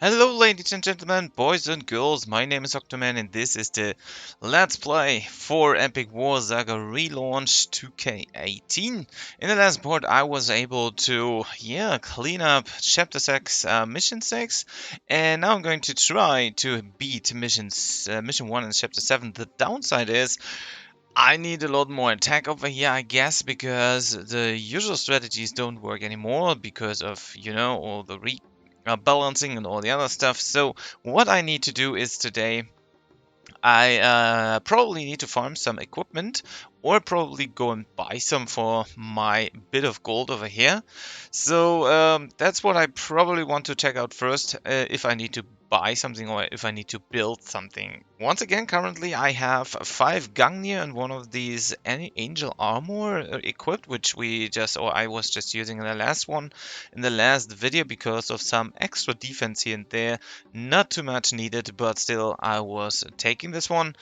Hello ladies and gentlemen, boys and girls, my name is Octoman and this is the Let's Play for Epic War Saga Relaunch 2K18. In the last part I was able to, clean up Chapter 6, Mission 6, and now I'm going to try to beat Mission 1 and Chapter 7. The downside is I need a lot more attack over here, I guess, because the usual strategies don't work anymore because of, all the balancing and all the other stuff. So what I need to do is today I probably need to farm some equipment or probably go and buy some for my bit of gold over here. So that's what I probably want to check out first, if I need to buy something or if I need to build something. Once again, currently I have 5 Gungnir and one of these angel armor equipped, which I was just using in the last one, in the last video because of some extra defense here and there. Not too much needed, but still I was taking this one.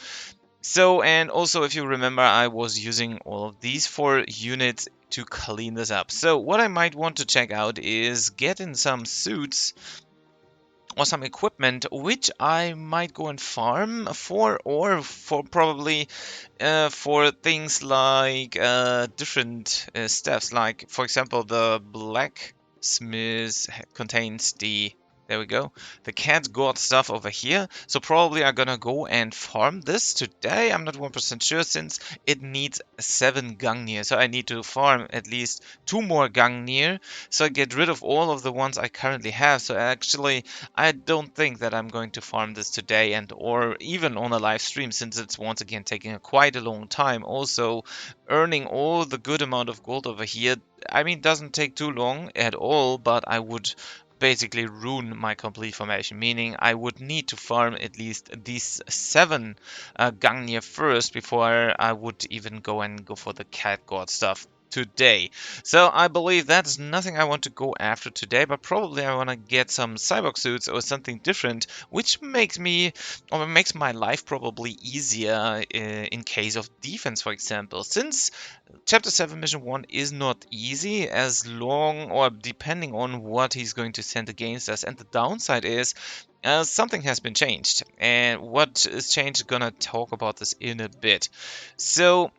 So, and also if you remember, I was using all of these 4 units to clean this up. So what I might want to check out is getting some suits or some equipment which I might go and farm for, or for probably for things like different stuffs, like for example the blacksmith contains the, there we go, the cat god stuff over here. So probably I'm gonna go and farm this today. I'm not 1% sure since it needs 7 Gungnir, so I need to farm at least 2 more Gungnir so I get rid of all of the ones I currently have. So actually I don't think that I'm going to farm this today and or even on a live stream, since it's once again taking quite a long time. Also, earning all the good amount of gold over here, I mean, doesn't take too long at all, but I would basically ruin my complete formation, meaning I would need to farm at least these 7 Gungnir first before I would even go for the cat god stuff today. So I believe that's nothing I want to go after today, but probably I want to get some cyborg suits or something different, which makes my life probably easier in case of defense, for example. Since Chapter 7 Mission 1 is not easy, as long or depending on what he's going to send against us, and the downside is something has been changed, and what is changed, gonna talk about this in a bit. So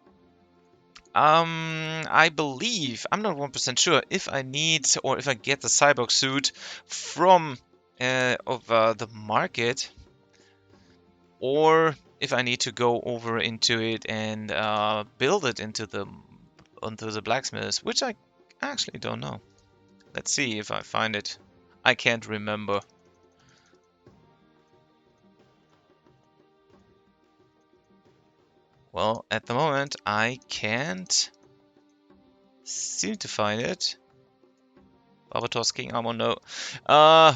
I believe, I'm not 1% sure if I need or if I get the cyborg suit from the market, or if I need to go over into it and build it onto the blacksmith, which I actually don't know. Let's see if I find it. I can't remember. Well, at the moment I can't seem to find it. Barbatos King Armor, no.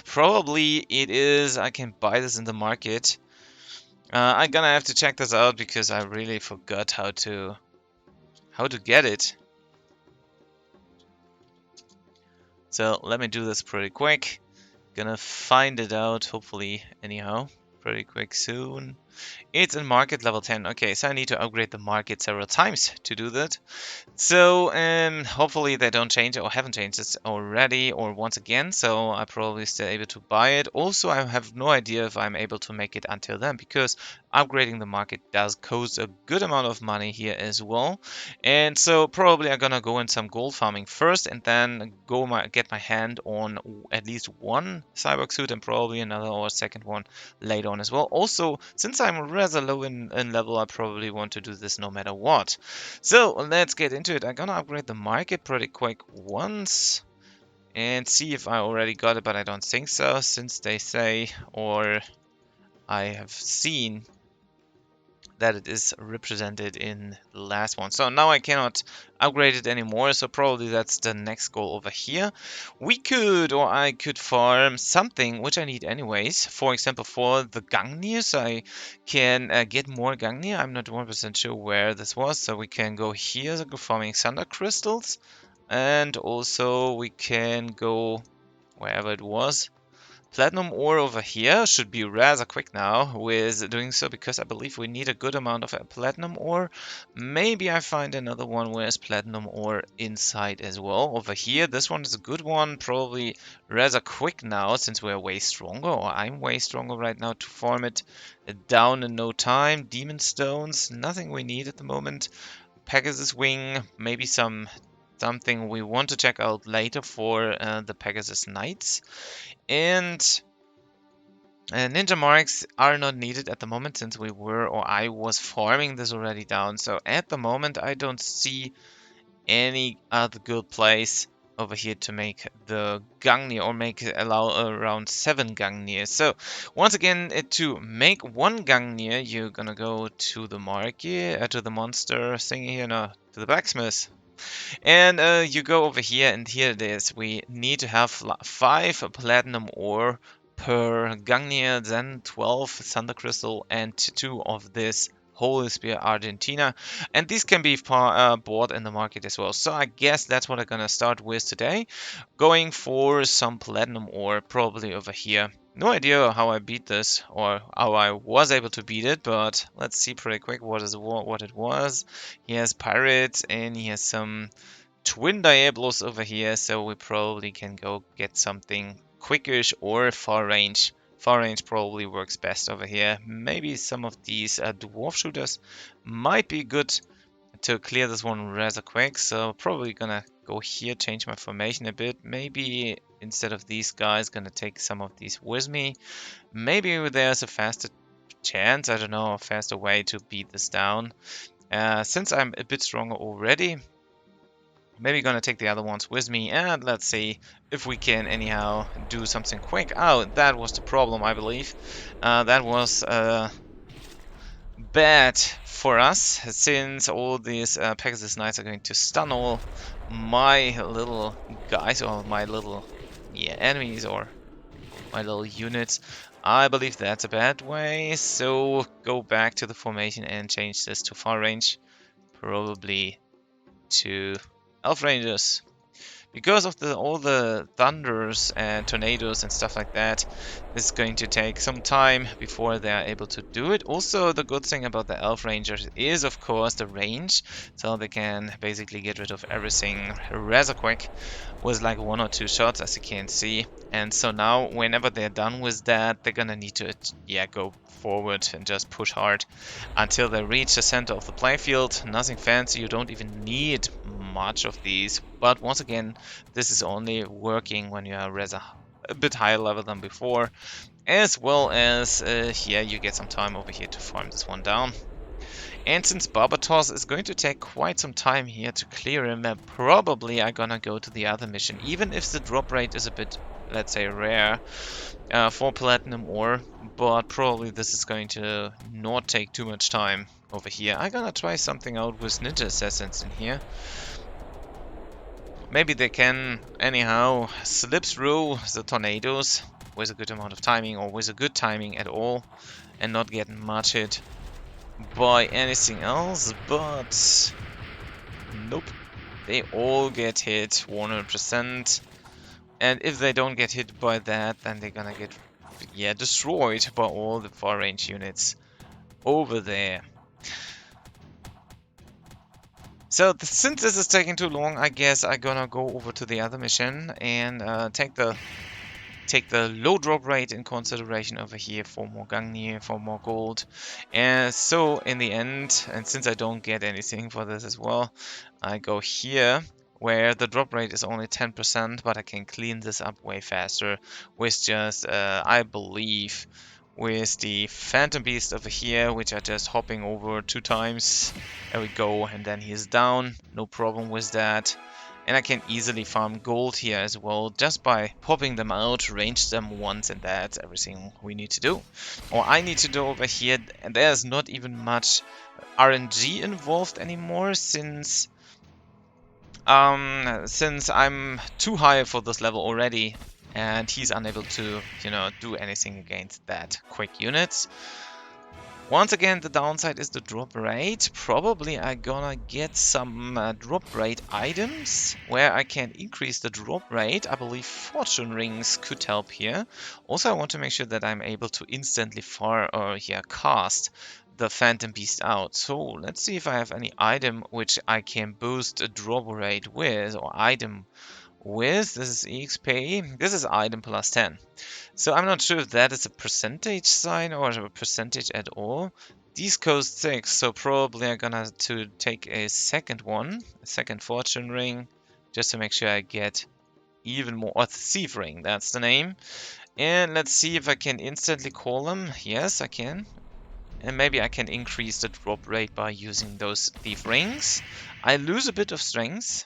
Probably it is. I can buy this in the market. I'm gonna have to check this out because I really forgot how to get it. So let me do this pretty quick. Gonna find it out, hopefully, anyhow. Pretty quick soon. It's in market level 10. Okay, so I need to upgrade the market several times to do that. So hopefully they don't change it or haven't changed this already or once again. So I'm probably still able to buy it. Also, I have no idea if I'm able to make it until then, because upgrading the market does cost a good amount of money here as well. And so probably I'm gonna go in some gold farming first and then get my hand on at least one cyborg suit and probably another or second one later on as well. Also, since I'm rather low in level, I probably want to do this no matter what. So let's get into it. I'm gonna upgrade the market pretty quick once and see if I already got it, but I don't think so, since they say, or I have seen that it is represented in the last one. So now I cannot upgrade it anymore, so probably that's the next goal over here. I could farm something which I need anyways. For example, for the Gungnir, so I can get more Gungnir. I'm not 1% sure where this was, so we can go here, so go farming Thunder Crystals, and also we can go wherever it was. Platinum ore over here should be rather quick now with doing so, because I believe we need a good amount of platinum ore. Maybe I find another one where there's platinum ore inside as well. Over here, this one is a good one, probably rather quick now since we're way stronger, or I'm way stronger right now to farm it down in no time. Demon stones, nothing we need at the moment. Pegasus wing, maybe something we want to check out later for the Pegasus Knights. And ninja marks are not needed at the moment since we were, or I was farming this already down. So at the moment I don't see any other good place over here to make the Gangnir, or allow around 7 Gangnir. So once again, to make 1 Gangnir, you're gonna go to the market, to the monster thingy here, no, to the blacksmith. And you go over here, and here it is. We need to have 5 platinum ore per Gangnir, then 12 Thunder Crystal, and 2 of this Holy Spear Argentina. And these can be bought in the market as well. So I guess that's what I'm gonna start with today. Going for some platinum ore, probably over here. No idea how I beat this, or how I was able to beat it, but let's see pretty quick what it was. He has pirates, and he has some twin Diablos over here, so we probably can go get something quickish or far range. Far range probably works best over here. Maybe some of these dwarf shooters might be good to clear this one rather quick, so probably gonna go here, change my formation a bit. Maybe instead of these guys, gonna take some of these with me. Maybe there's a faster chance, I don't know, a faster way to beat this down. Since I'm a bit stronger already, maybe gonna take the other ones with me, and let's see if we can anyhow do something quick. Oh, that was the problem, I believe. That was bad for us, since all these Pegasus Knights are going to stun all my little guys, or my little enemies, or my little units. I believe that's a bad way, so go back to the formation and change this to far range, probably to Elf Rangers. Because of all the thunders and tornadoes and stuff like that, it's going to take some time before they are able to do it. Also, the good thing about the Elf Rangers is, of course, the range. So they can basically get rid of everything rather quick with like 1 or 2 shots, as you can see. And so now, whenever they're done with that, they're gonna need to go forward and just push hard until they reach the center of the playfield. Nothing fancy, you don't even need much of these, but once again, this is only working when you are rather a bit higher level than before, as well as you get some time over here to farm this one down. And since Barbatos is going to take quite some time here to clear him, probably I'm gonna go to the other mission, even if the drop rate is a bit, let's say, rare for platinum ore, but probably this is going to not take too much time over here. I'm gonna try something out with ninja assassins in here. Maybe they can anyhow slip through the tornadoes with a good amount of timing, or with a good timing at all, and not get much hit by anything else, but nope, they all get hit 100%. And if they don't get hit by that, then they're gonna get destroyed by all the far range units over there. So since this is taking too long, I guess I'm gonna go over to the other mission and take the low drop rate in consideration over here for more Gangnir, for more gold. And so in the end, and since I don't get anything for this as well, I go here where the drop rate is only 10%, but I can clean this up way faster with just, I believe, with the Phantom Beast over here, which are just hopping over 2 times. There we go, and then he's down. No problem with that. And I can easily farm gold here as well, just by popping them out, range them once, and that's everything we need to do. Or I need to do over here, and there's not even much RNG involved anymore, since I'm too high for this level already, and he's unable to, do anything against that quick units. Once again, the downside is the drop rate. Probably I'm gonna get some drop rate items where I can increase the drop rate. I believe fortune rings could help here. Also, I want to make sure that I'm able to instantly cast the phantom beast out. So let's see if I have any item which I can boost a drop rate with, or item with. This is EXP. This is item plus 10. So I'm not sure if that is a percentage sign or a percentage at all. These cost 6, so probably I'm gonna to take a second one, a second fortune ring, just to make sure I get even more, or thief ring, that's the name. And let's see if I can instantly call them. Yes, I can. And maybe I can increase the drop rate by using those thief rings. I lose a bit of strength,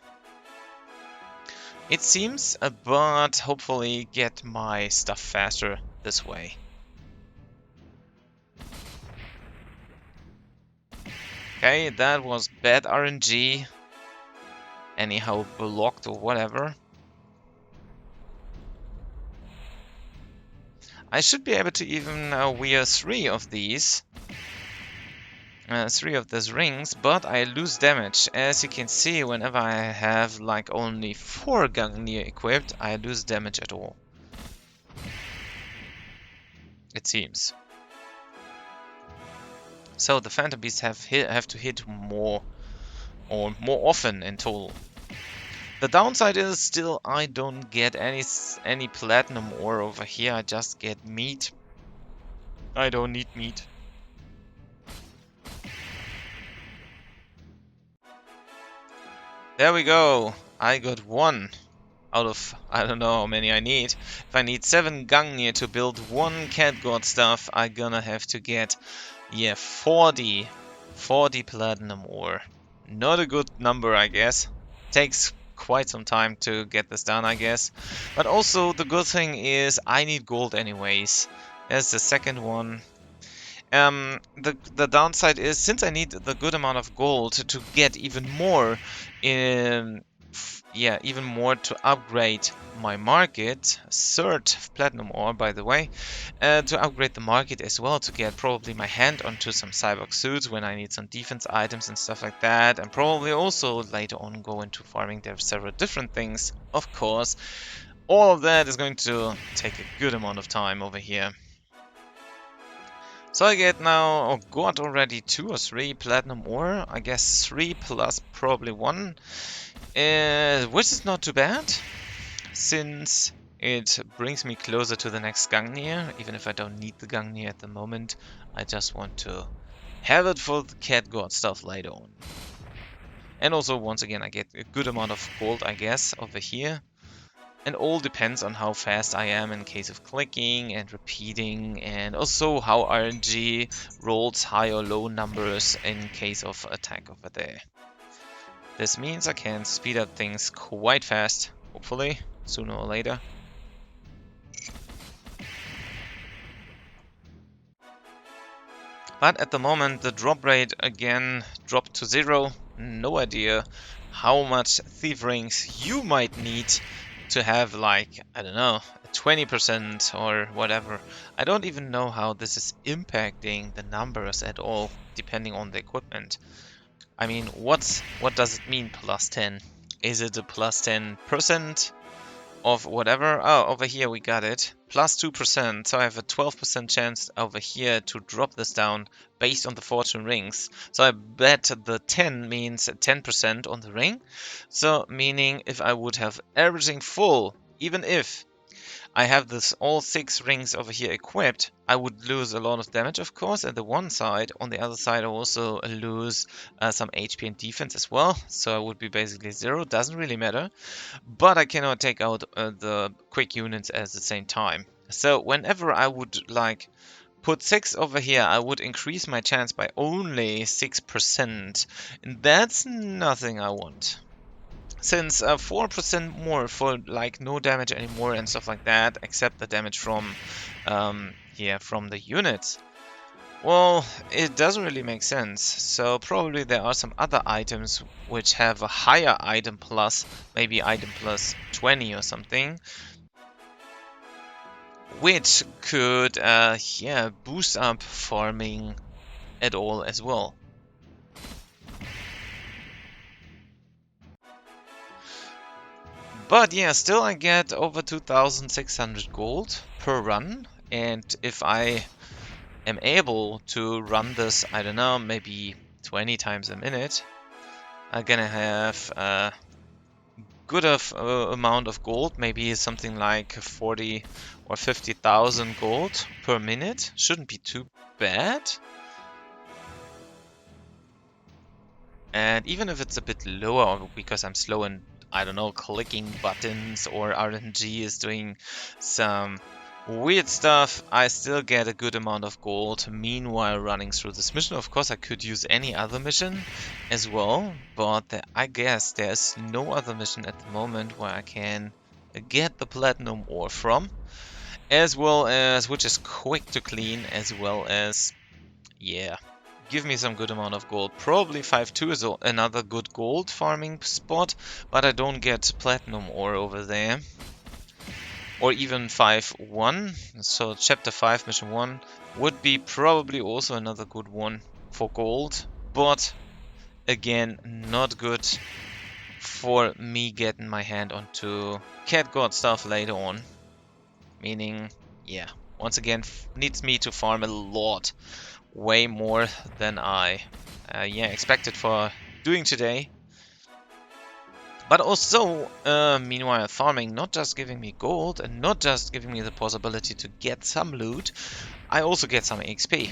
it seems, but hopefully get my stuff faster this way. Okay, that was bad RNG. Anyhow, blocked or whatever. I should be able to even wear 3 of these. 3 of these rings, but I lose damage. As you can see, whenever I have like only 4 Gungnir equipped, I lose damage at all. It seems. So the Phantom Beasts have to hit more, or more often in total. The downside is still I don't get any platinum ore over here. I just get meat. I don't need meat. There we go. I got 1 out of, I don't know how many I need. If I need 7 Gungnir to build 1 Cat God stuff, I'm gonna have to get, yeah, 40 platinum ore. Not a good number, I guess. Takes quite some time to get this done, I guess. But also, the good thing is I need gold anyways. There's the second one. The downside is, since I need the good amount of gold to get even more even more to upgrade my market, third platinum ore by the way, to upgrade the market as well, to get probably my hand onto some cyborg suits when I need some defense items and stuff like that, and probably also later on go into farming. There are several different things, of course. All of that is going to take a good amount of time over here. So I get now, oh god, already 2 or 3 platinum ore. I guess 3 plus probably 1, which is not too bad, since it brings me closer to the next Gungnir. Even if I don't need the Gungnir at the moment, I just want to have it for the Cat God stuff later on. And also, once again, I get a good amount of gold, I guess, over here. And all depends on how fast I am in case of clicking and repeating, and also how RNG rolls high or low numbers in case of attack over there. This means I can speed up things quite fast, hopefully, sooner or later. But at the moment the drop rate again dropped to 0. No idea how much thief rings you might need to have, like, I don't know, 20% or whatever. I don't even know how this is impacting the numbers at all, depending on the equipment. I mean, what does it mean plus 10? Is it a plus 10% of whatever? Oh, over here we got it. Plus 2%, so I have a 12% chance over here to drop this down based on the fortune rings. So I bet the 10 means 10% on the ring. So meaning if I would have everything full, even if I have this all 6 rings over here equipped, I would lose a lot of damage, of course, at the one side. On the other side, I also lose some HP and defense as well. So I would be basically 0. Doesn't really matter. But I cannot take out the quick units at the same time. So whenever I would like put 6 over here, I would increase my chance by only 6%. And that's nothing I want. Since 4% more for like no damage anymore and stuff like that, except the damage from from the units. Well, it doesn't really make sense. So probably there are some other items which have a higher item plus, maybe item plus 20 or something, which could boost up farming at all as well. But yeah, still I get over 2,600 gold per run, and if I am able to run this, I don't know, maybe 20 times a minute, I'm gonna have a good amount of gold, maybe something like 40 or 50,000 gold per minute. Shouldn't be too bad. And even if it's a bit lower because I'm slow in, I don't know, clicking buttons or RNG is doing some weird stuff, I still get a good amount of gold meanwhile running through this mission. Of course, I could use any other mission as well, but I guess there's no other mission at the moment where I can get the platinum ore from, as well as, which is quick to clean, as well as, yeah, give me some good amount of gold. Probably 5-2 is another good gold farming spot, but I don't get platinum ore over there. Or even 5-1, so chapter 5 mission 1 would be probably also another good one for gold, but again, not good for me getting my hand onto cat god stuff later on. Meaning, yeah, once again, needs me to farm a lot, way more than I expected for doing today. But also, meanwhile, farming not just giving me gold and not just giving me the possibility to get some loot, I also get some XP.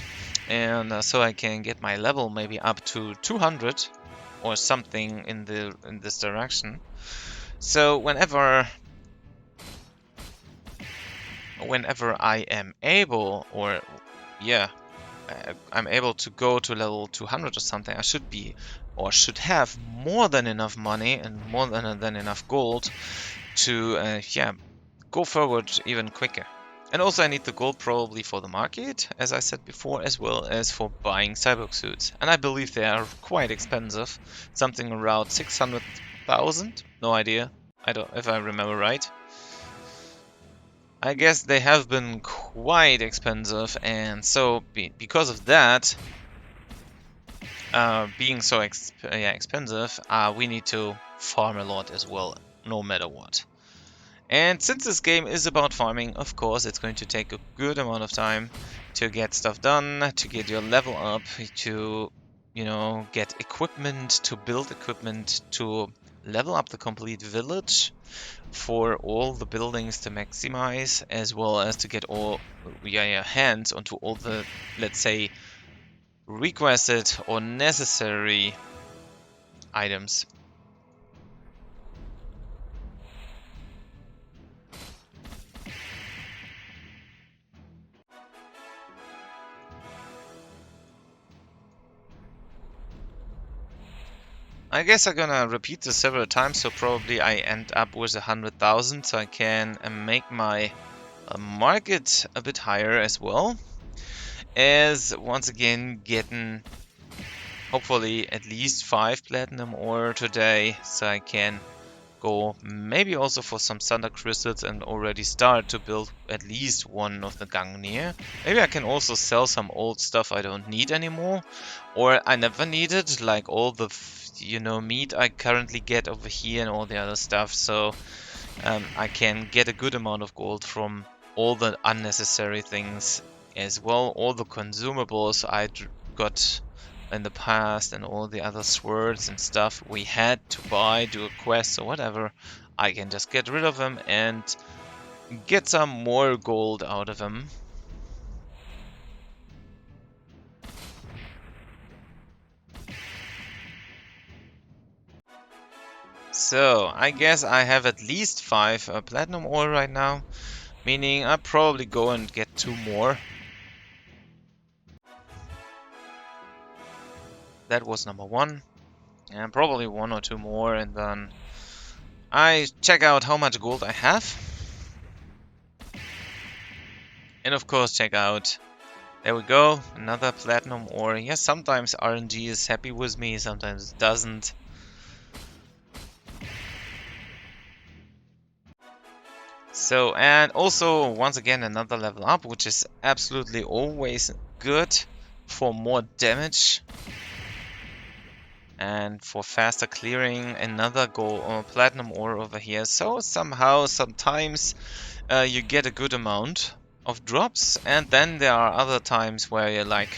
And so I can get my level maybe up to 200 or something in this direction. So whenever I am able, or yeah, I'm able to go to level 200 or something, I should be, or should have, more than enough money and more than enough gold to go forward even quicker. And also I need the gold probably for the market, as I said before, as well as for buying cyborg suits. And I believe they are quite expensive, something around 600,000, no idea, I don't, if I remember right. I guess they have been quite expensive, and so because of that, being so expensive, we need to farm a lot as well, no matter what. And since this game is about farming, of course, it's going to take a good amount of time to get stuff done, to get your level up, to, you know, get equipment, to build equipment, to level up the complete village for all the buildings to maximize, as well as to get all your hands onto all the, let's say, requested or necessary items. I guess I'm gonna repeat this several times, so probably I end up with 100,000, so I can make my market a bit higher as well. As once again getting hopefully at least 5 platinum ore today, so I can go maybe also for some thunder crystals and already start to build at least one of the Gangnir. Maybe I can also sell some old stuff I don't need anymore, or I never needed, like all the meat I currently get over here and all the other stuff. So I can get a good amount of gold from all the unnecessary things as well, all the consumables I got in the past and all the other swords and stuff we had to buy, do a quest or whatever. I can just get rid of them and get some more gold out of them. So I guess I have at least 5 platinum ore right now, meaning I'll probably go and get 2 more. That was number 1. And probably 1 or 2 more, and then I check out how much gold I have. And of course check out, there we go, another platinum ore. Yes, sometimes RNG is happy with me, sometimes it doesn't. So, and also once again another level up, which is absolutely always good. for more damage and for faster clearing, another gold or platinum ore over here. So somehow, sometimes you get a good amount of drops, and then there are other times where you're like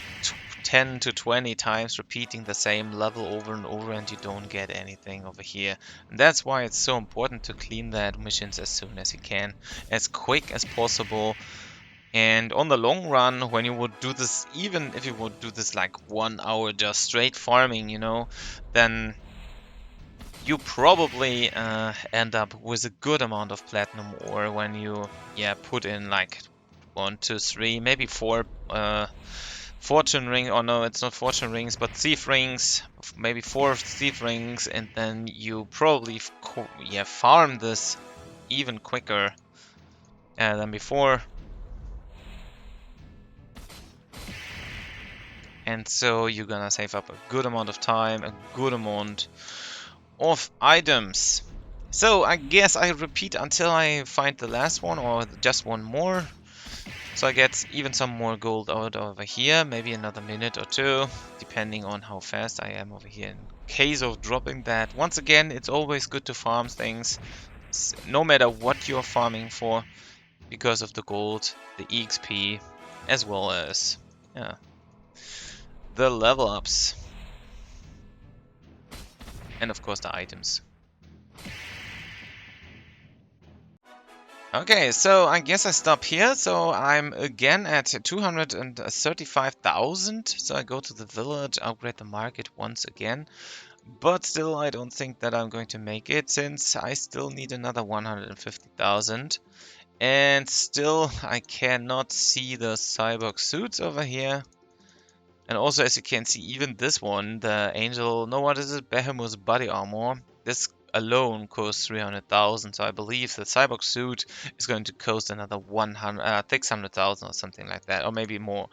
10 to 20 times repeating the same level over and over and you don't get anything over here. And that's why it's so important to clean that missions as soon as you can, as quick as possible. And on the long run, when you would do this, even if you would do this like 1 hour just straight farming, you know, then you probably end up with a good amount of platinum ore when you, yeah, put in like 1, 2, 3, maybe 4 fortune ring, or no, it's not fortune rings, but thief rings, maybe 4 thief rings, and then you probably yeah, farm this even quicker than before. And so you're gonna save up a good amount of time, a good amount of items. So I guess I repeat until I find the last one or just one more. So I get even some more gold out over here, maybe another minute or two, depending on how fast I am over here. In case of dropping that, once again, it's always good to farm things, no matter what you're farming for, because of the gold, the EXP, as well as, yeah, the level ups. And of course the items. Okay, so I guess I stop here. So I'm again at 235,000. So I go to the village, upgrade the market once again. But still, I don't think that I'm going to make it, since I still need another 150,000. And still, I cannot see the cyborg suits over here. And also, as you can see, even this one, the Angel, no, what is it? Behemoth's body armor. This alone costs 300,000, so I believe the cyborg suit is going to cost another 600,000 or something like that, or maybe more.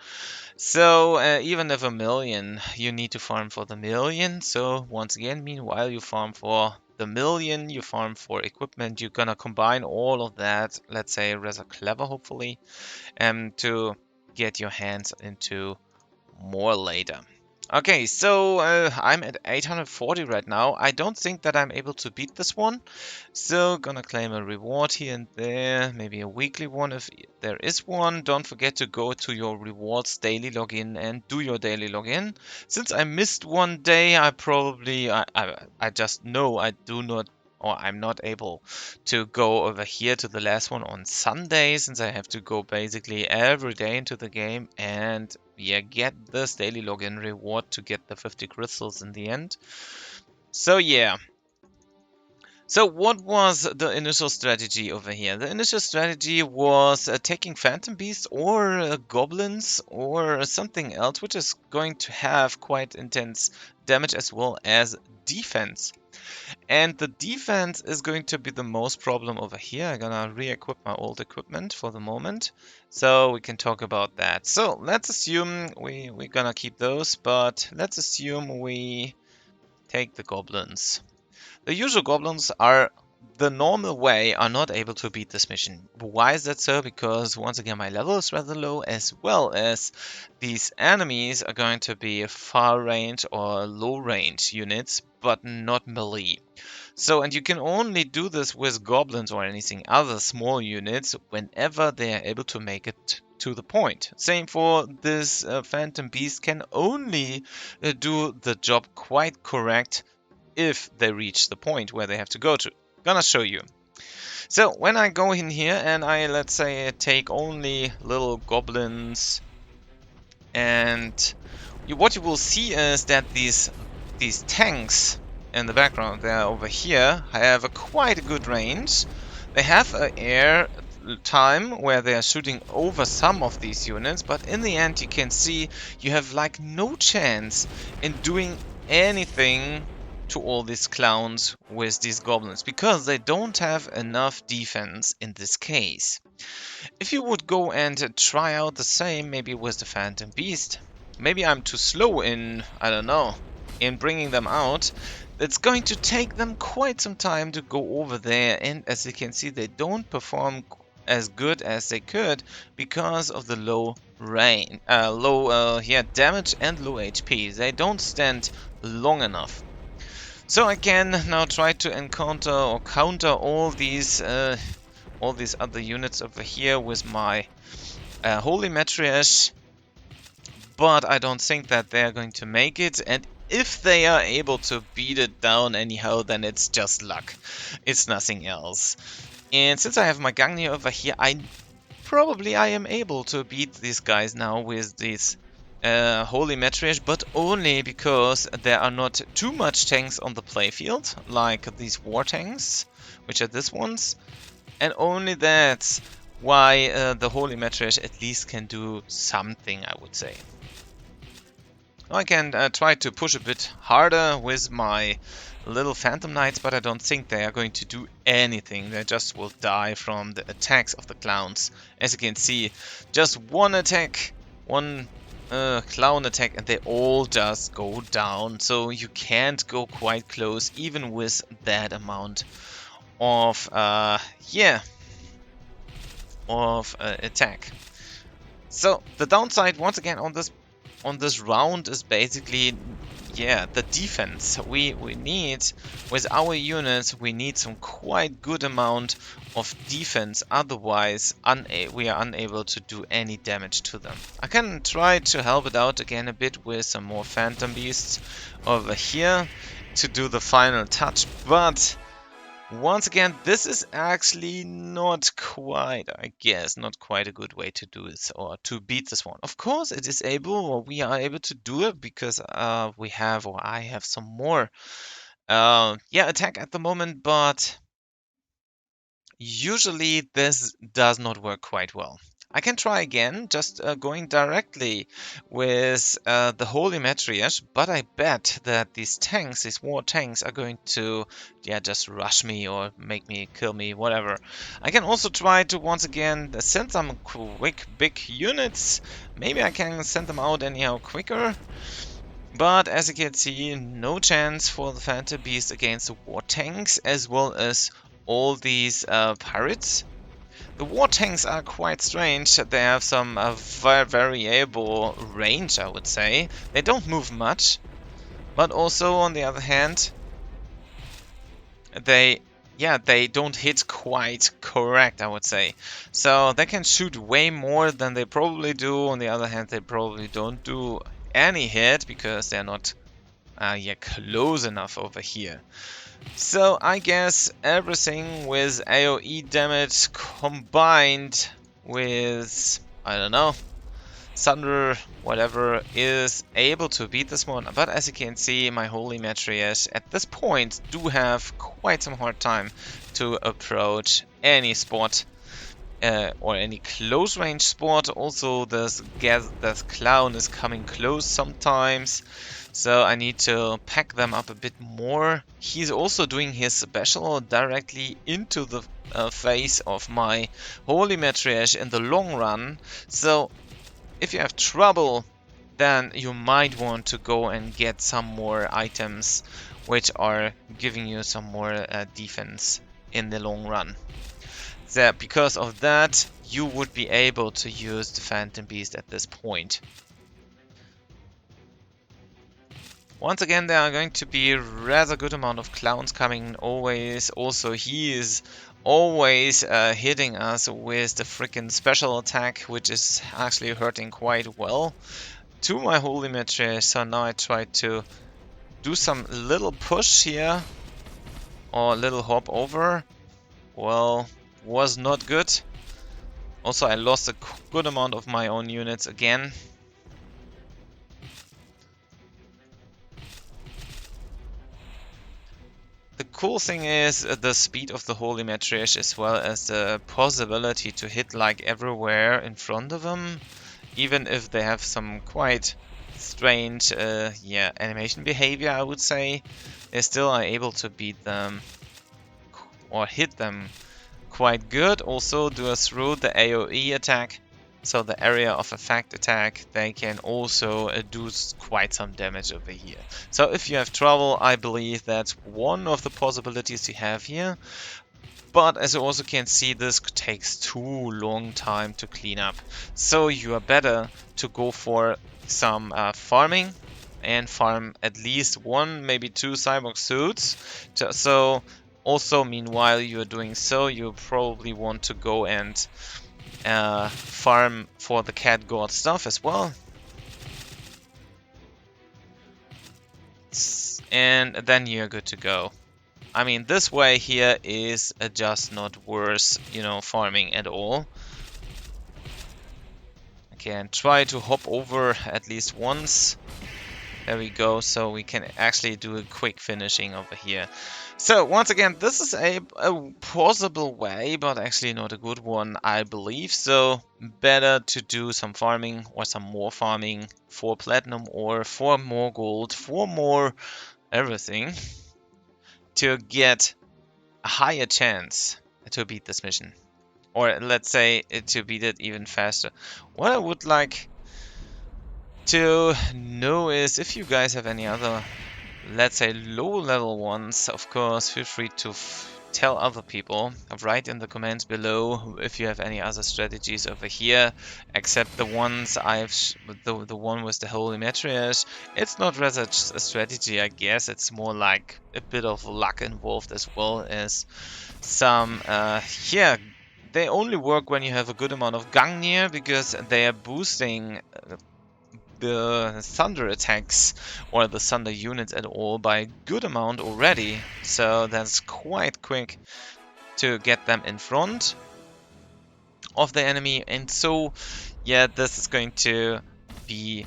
So even if a million, you need to farm for the million. So once again, meanwhile you farm for the million, you farm for equipment. You're gonna combine all of that, let's say rather clever, hopefully, to get your hands into more later. Okay, so I'm at 840 right now. I don't think that I'm able to beat this one. So gonna claim a reward here and there, maybe a weekly one if there is one. Don't forget to go to your rewards daily login and do your daily login. Since I missed one day, I just know I do not, or I'm not able to go over here to the last one on Sunday, since I have to go basically every day into the game and, yeah, get this daily login reward to get the 50 crystals in the end. So yeah. So what was the initial strategy over here? The initial strategy was taking Phantom Beasts or Goblins or something else, which is going to have quite intense damage as well as defense. And the defense is going to be the most problem over here. I'm gonna re-equip my old equipment for the moment, so we can talk about that. So let's assume we're gonna keep those, but let's assume we take the goblins. The usual goblins are the normal way are not able to beat this mission. Why is that so? Because once again my level is rather low, as well as these enemies are going to be far range or low range units, but not melee. So, and you can only do this with goblins or anything other small units whenever they are able to make it to the point. Same for this Phantom Beast, can only do the job quite correct if they reach the point where they have to go to. Gonna show you. So when I go in here and I, let's say, take only little goblins, and what you will see is that these tanks in the background, they're over here, have a quite a good range. They have an air time where they are shooting over some of these units, but in the end you can see you have like no chance in doing anything to all these clowns with these goblins, because they don't have enough defense in this case. If you would go and try out the same, maybe with the Phantom Beast, maybe I'm too slow in, I don't know, in bringing them out. It's going to take them quite some time to go over there, and as you can see, they don't perform as good as they could because of the low low yeah, damage and low HP. They don't stand long enough. So I can now try to encounter or counter all these other units over here with my Holy Matriarch, but I don't think that they're going to make it, and if they are able to beat it down anyhow, then it's just luck. It's nothing else. And since I have my Gangnia over here, I am able to beat these guys now with this Holy Matriarch, but only because there are not too much tanks on the playfield, like these war tanks, which are these ones, and only that's why the Holy Matriarch at least can do something, I would say. I can try to push a bit harder with my little Phantom Knights, but I don't think they are going to do anything. They just will die from the attacks of the clowns. As you can see, just one attack, one clown attack, and they all just go down. So you can't go quite close, even with that amount of attack. So the downside, once again, on this round is basically, yeah, the defense. We need, with our units, we need some quite good amount of defense, otherwise we are unable to do any damage to them. I can try to help it out again a bit with some more Phantom Beasts over here to do the final touch, but once again, this is actually not quite, I guess, not quite a good way to do this or to beat this one. Of course, it is able, or we are able to do it because I have some more, attack at the moment, but usually this does not work quite well. I can try again, just going directly with the Holy Matriarch, but I bet that these tanks, these war tanks, are going to, yeah, just rush me or make me, kill me, whatever. I can also try to, once again, send some quick, big units. Maybe I can send them out anyhow quicker. But as you can see, no chance for the Phantom Beast against the war tanks, as well as all these pirates. The war tanks are quite strange. They have some variable range, I would say. They don't move much, but also on the other hand, they don't hit quite correct, I would say. So they can shoot way more than they probably do. On the other hand, they probably don't do any hit because they're not close enough over here. So I guess everything with AoE damage combined with, I don't know, Thunder, whatever, is able to beat this one. But as you can see, my Holy Matriarch at this point do have quite some hard time to approach any spot or any close range spot. Also, this clown is coming close sometimes. So I need to pack them up a bit more. He's also doing his special directly into the face of my Holy Matriarch in the long run. So if you have trouble, then you might want to go and get some more items which are giving you some more defense in the long run. So because of that, you would be able to use the Phantom Beast at this point. Once again, there are going to be a rather good amount of clowns coming always. Also, he is always hitting us with the freaking special attack, which is actually hurting quite well to my Holy Matriarch. So now I try to do some little push here, or a little hop over. Well, was not good. Also, I lost a good amount of my own units again. The cool thing is the speed of the Holy Matriarch, as well as the possibility to hit like everywhere in front of them, even if they have some quite strange animation behavior, I would say. They still are able to beat them or hit them quite good. Also do through the AoE attack, so the area of effect attack, they can also do quite some damage over here. So if you have trouble, I believe that's one of the possibilities you have here. But as you also can see, this takes too long time to clean up. So you are better to go for some farming and farm at least one, maybe two cyborg suits. So also, meanwhile you're doing so, you probably want to go and farm for the cat god stuff as well. And then you're good to go. I mean, this way here is just not worth, you know, farming at all. Okay, and try to hop over at least once. There we go, so we can actually do a quick finishing over here. So, once again, this is a possible way, but actually not a good one, I believe. So, better to do some farming or some more farming for platinum or for more gold, for more everything, to get a higher chance to beat this mission. Or let's say to beat it even faster. What I would like to know is if you guys have any other, let's say, low level ones. Of course, feel free to tell other people. Write in the comments below if you have any other strategies over here, except the ones the one with the holy matriarch. It's not rather a strategy, I guess. It's more like a bit of luck involved, as well as some yeah. They only work when you have a good amount of Gungnir, because they are boosting the thunder attacks or the thunder units at all by a good amount already. So that's quite quick to get them in front of the enemy. And so, yeah, this is going to be,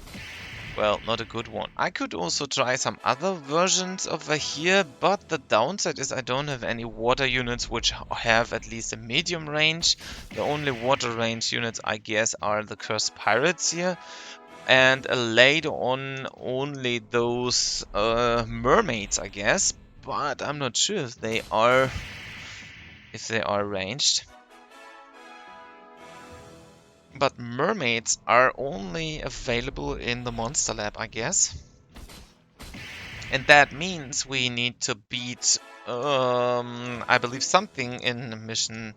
well, not a good one. I could also try some other versions over here, but the downside is I don't have any water units which have at least a medium range. The only water range units, I guess, are the Cursed Pirates here. And later on, only those mermaids, I guess. But I'm not sure if they are ranged. But mermaids are only available in the monster lab, I guess. And that means we need to beat, I believe, something in mission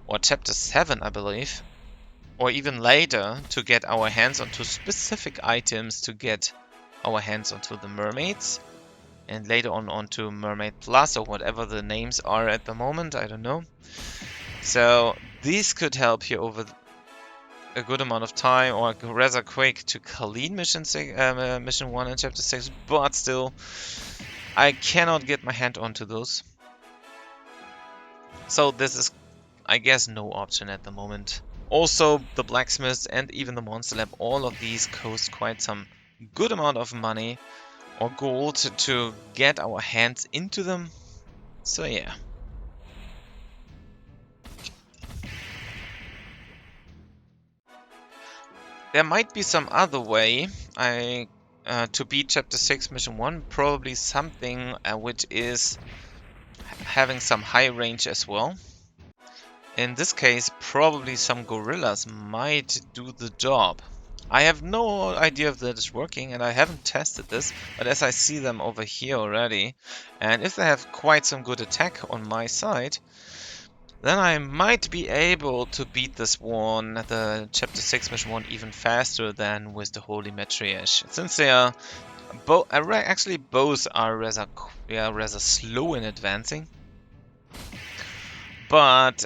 or chapter 7, I believe. Or even later, to get our hands onto specific items, to get our hands onto the mermaids. And later on onto Mermaid Plus, or whatever the names are at the moment, I don't know. So these could help you over a good amount of time, or rather quick, to clean mission 1 and chapter 6, but still, I cannot get my hand onto those. So this is, I guess, no option at the moment. Also, the blacksmiths and even the monster lab, all of these cost quite some good amount of money or gold to get our hands into them. So yeah. There might be some other way to beat chapter 6 mission 1, probably something which is having some high range as well. In this case, probably some gorillas might do the job. I have no idea if that is working, and I haven't tested this, but as I see them over here already, and if they have quite some good attack on my side, then I might be able to beat this one, the chapter 6 mission 1, even faster than with the Holy Matriarch. Since they are actually both are rather slow in advancing. But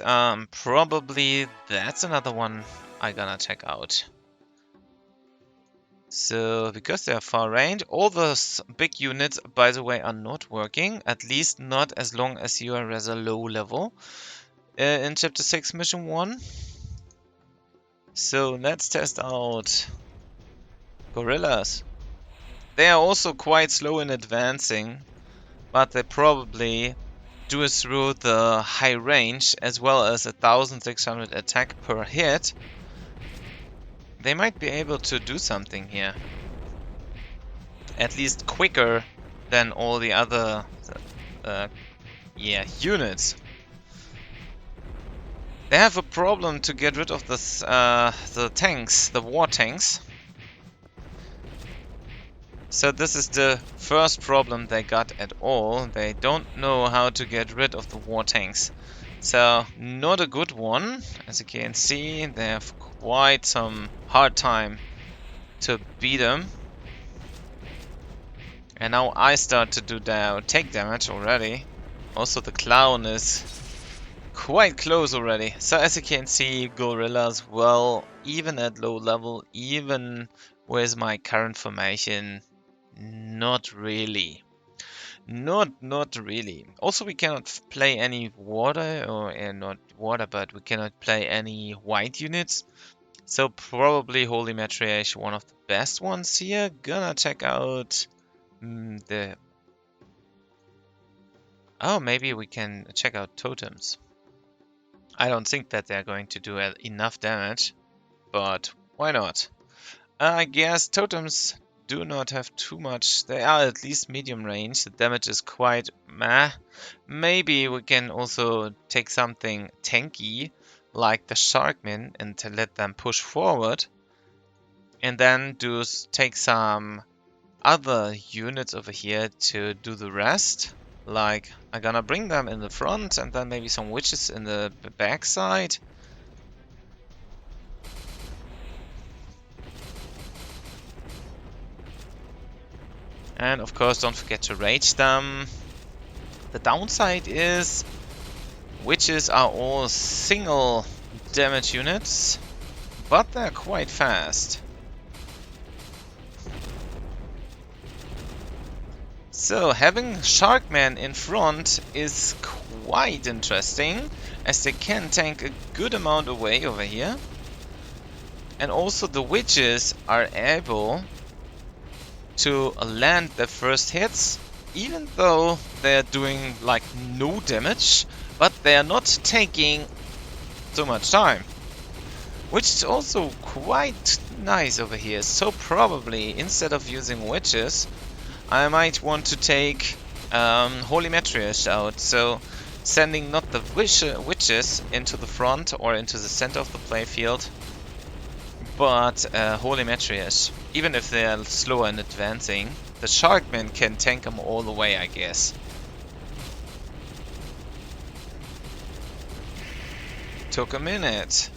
probably that's another one I'm gonna check out. So, because they are far range, all those big units, by the way, are not working. At least not as long as you are rather low level in Chapter 6 Mission 1. So, let's test out gorillas. They are also quite slow in advancing, but they probably do it through the high range, as well as 1600 attack per hit. They might be able to do something here. At least quicker than all the other units. They have a problem to get rid of this, the tanks, the war tanks. So this is the first problem they got at all. They don't know how to get rid of the war tanks. So, not a good one. As you can see, they have quite some hard time to beat them. And now I start to take damage already. Also, the clown is quite close already. So as you can see, gorillas, well, even at low level, even with my current formation, not really. Not really. Also, we cannot play any water, or not water, but we cannot play any white units. So probably Holy Matriarch, one of the best ones here. Gonna check out the... Oh, maybe we can check out totems. I don't think that they're going to do enough damage, but why not? I guess totems do not have too much. They are at least medium range. The damage is quite meh. Maybe we can also take something tanky, like the Sharkmen, and to let them push forward. And then take some other units over here to do the rest. Like, I'm gonna bring them in the front, and then maybe some witches in the back side. And of course, don't forget to rage them. The downside is witches are all single damage units, but they're quite fast. So having Sharkman in front is quite interesting, as they can tank a good amount away over here. And also the witches are able to land their first hits, even though they're doing like no damage, but they're not taking so much time, which is also quite nice over here. So probably instead of using witches, I might want to take Holy Matriarch out, so sending not the witches into the front or into the center of the playfield, but Holy Matriarch. Even if they are slower in advancing, the Sharkmen can tank them all the way, I guess. Took a minute.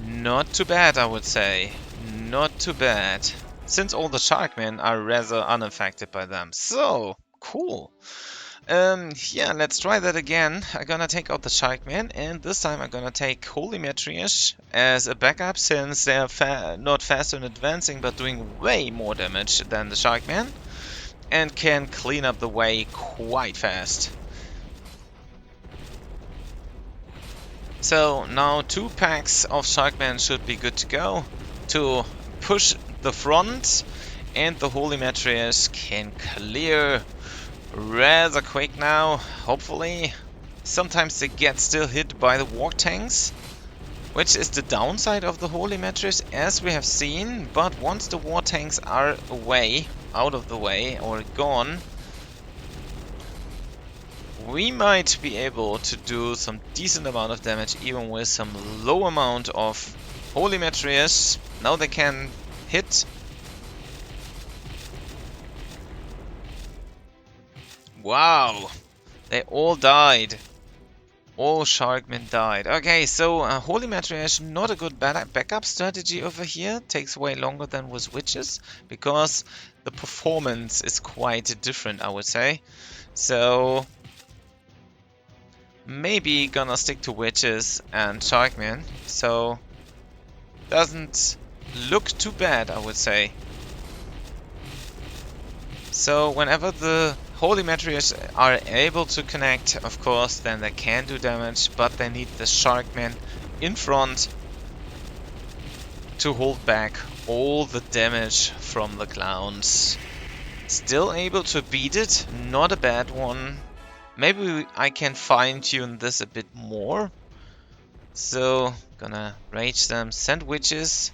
Not too bad, I would say. Not too bad. Since all the Sharkmen are rather unaffected by them. So, cool. Yeah, let's try that again. I'm gonna take out the Sharkmen, and this time I'm gonna take Holy Matriarch as a backup, since they are not faster in advancing, but doing way more damage than the Sharkmen, and can clean up the way quite fast. So now 2 packs of Sharkmen should be good to go to push the front, and the Holy Matriarch can clear rather quick now, hopefully. Sometimes they get still hit by the war tanks, which is the downside of the Holy Matriarch, as we have seen, but once the war tanks are away, out of the way, or gone, we might be able to do some decent amount of damage, even with some low amount of Holy Matriarchs. Now they can hit. Wow, they all died. All Sharkmen died. Okay, so Holy Matriarch, not a good backup strategy over here. Takes way longer than with witches, because the performance is quite different, I would say. So maybe gonna stick to witches and Sharkmen. So doesn't look too bad, I would say. So whenever the Holy Matriarchs are able to connect, of course, then they can do damage, but they need the Sharkmen in front to hold back all the damage from the clowns. Still able to beat it, not a bad one. Maybe I can fine-tune this a bit more. So, gonna rage them, send witches.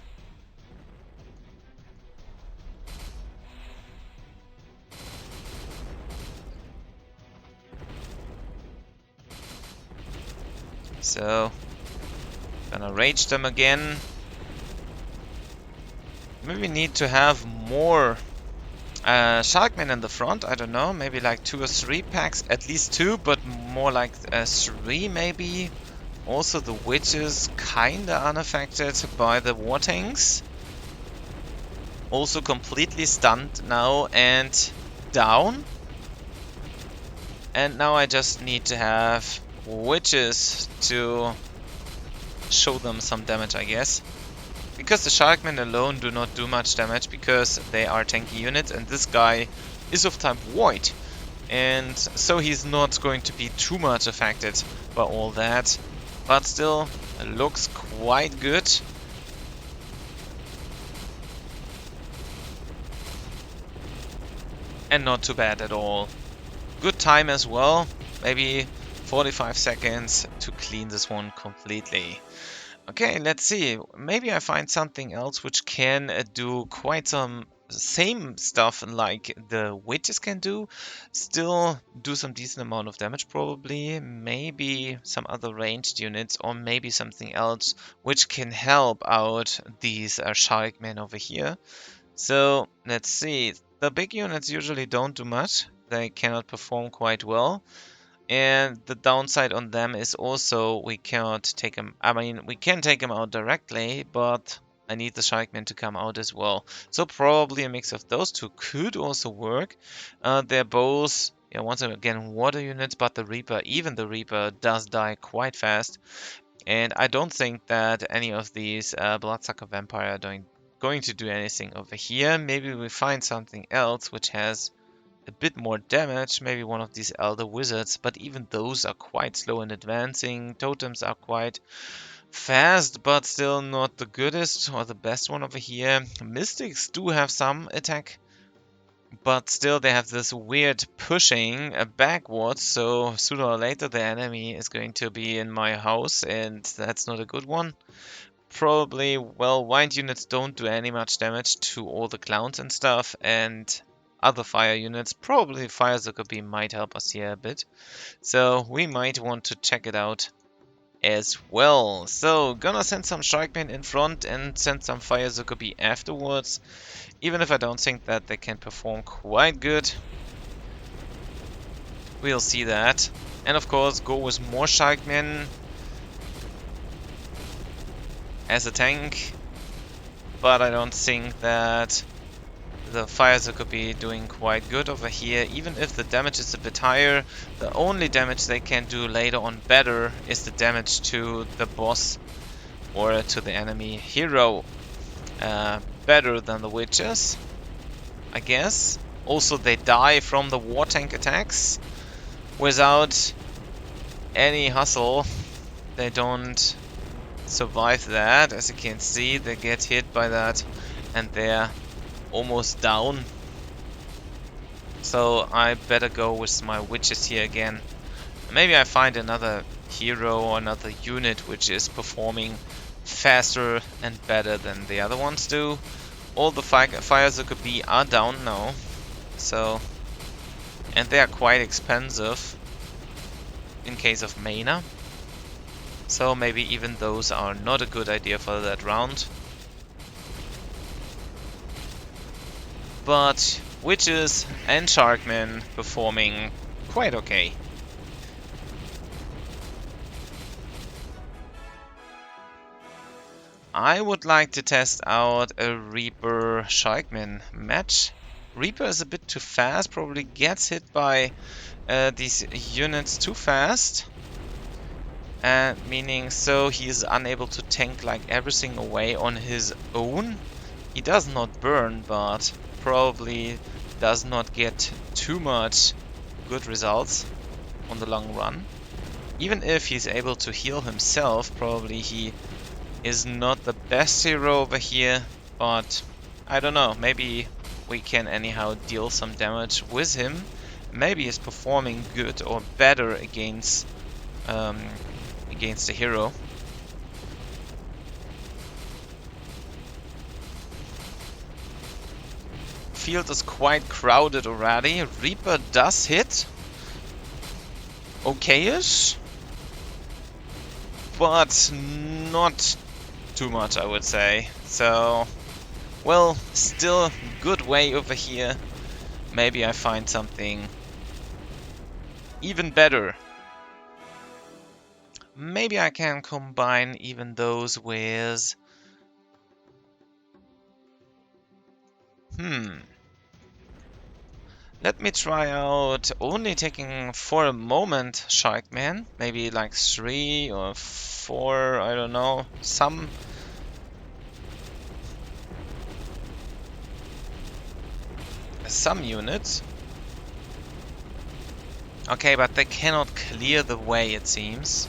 So, gonna rage them again. Maybe we need to have more Sharkman in the front, I don't know, maybe like 2 or 3 packs, at least 2, but more like 3 maybe. Also the witches kinda unaffected by the war tanks. Also completely stunned now and down. And now I just need to have witches to show them some damage, I guess. Because the Sharkmen alone do not do much damage because they are tanky units, and this guy is of type Void. And so he's not going to be too much affected by all that. But still, it looks quite good. And not too bad at all. Good time as well. Maybe 45 seconds to clean this one completely. Okay, let's see. Maybe I find something else which can do quite some same stuff like the witches can do. Still do some decent amount of damage probably. Maybe some other ranged units or maybe something else which can help out these Sharkmen over here. So let's see. The big units usually don't do much. They cannot perform quite well. And the downside on them is also we cannot take them. I mean, we can take them out directly, but I need the Sharkman to come out as well. So probably a mix of those two could also work. They're both, yeah, once again, water units, but the Reaper, even the Reaper, does die quite fast. And I don't think that any of these Bloodsucker Vampire are going to do anything over here. Maybe we find something else which has a bit more damage, maybe one of these Elder Wizards, but even those are quite slow in advancing. Totems are quite fast, but still not the goodest or the best one over here. Mystics do have some attack, but still they have this weird pushing backwards, so sooner or later the enemy is going to be in my house, and that's not a good one. Probably, well, wind units don't do any much damage to all the clowns and stuff, and other fire units, probably Fire Zuckerbeam might help us here a bit. So we might want to check it out as well. So gonna send some Sharkmen in front and send some Fire Zuckerbeam afterwards. Even if I don't think that they can perform quite good. We'll see that. And of course go with more Sharkmen as a tank. But I don't think that the Fire could be doing quite good over here. Even if the damage is a bit higher, the only damage they can do later on better is the damage to the boss or to the enemy hero. Better than the witches, I guess. Also, they die from the war tank attacks without any hustle. They don't survive that. As you can see, they get hit by that and they're almost down. So I better go with my witches here again. Maybe I find another hero or another unit which is performing faster and better than the other ones do. All the fire Zuckerbeam are down now. So, and they are quite expensive in case of mana. So maybe even those are not a good idea for that round. But witches and Sharkmen performing quite okay. I would like to test out a Reaper Sharkman match. Reaper is a bit too fast, probably gets hit by these units too fast. Meaning so he is unable to tank like everything away on his own. He does not burn, but probably does not get too much good results on the long run. Even if he's able to heal himself, probably he is not the best hero over here, but I don't know, maybe we can anyhow deal some damage with him. Maybe he's performing good or better against the hero. Field is quite crowded already. Reaper does hit. Okay-ish. But not too much, I would say. So, well, still good way over here maybe I find something even better. Maybe I can combine even those with... Let me try out only taking for a moment Sharkman. Maybe like 3 or 4, I don't know. Some units. Okay, but they cannot clear the way, it seems.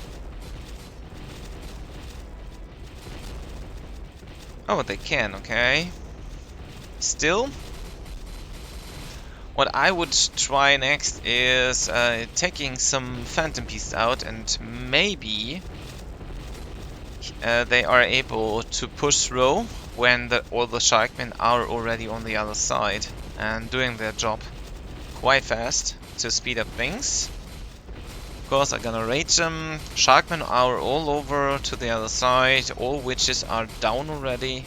Oh, they can, okay. Still, what I would try next is taking some Phantom Beasts out, and maybe they are able to push through when all the Sharkmen are already on the other side and doing their job quite fast to speed up things. Of course, I'm gonna rage them. Sharkmen are all over to the other side. All witches are down already.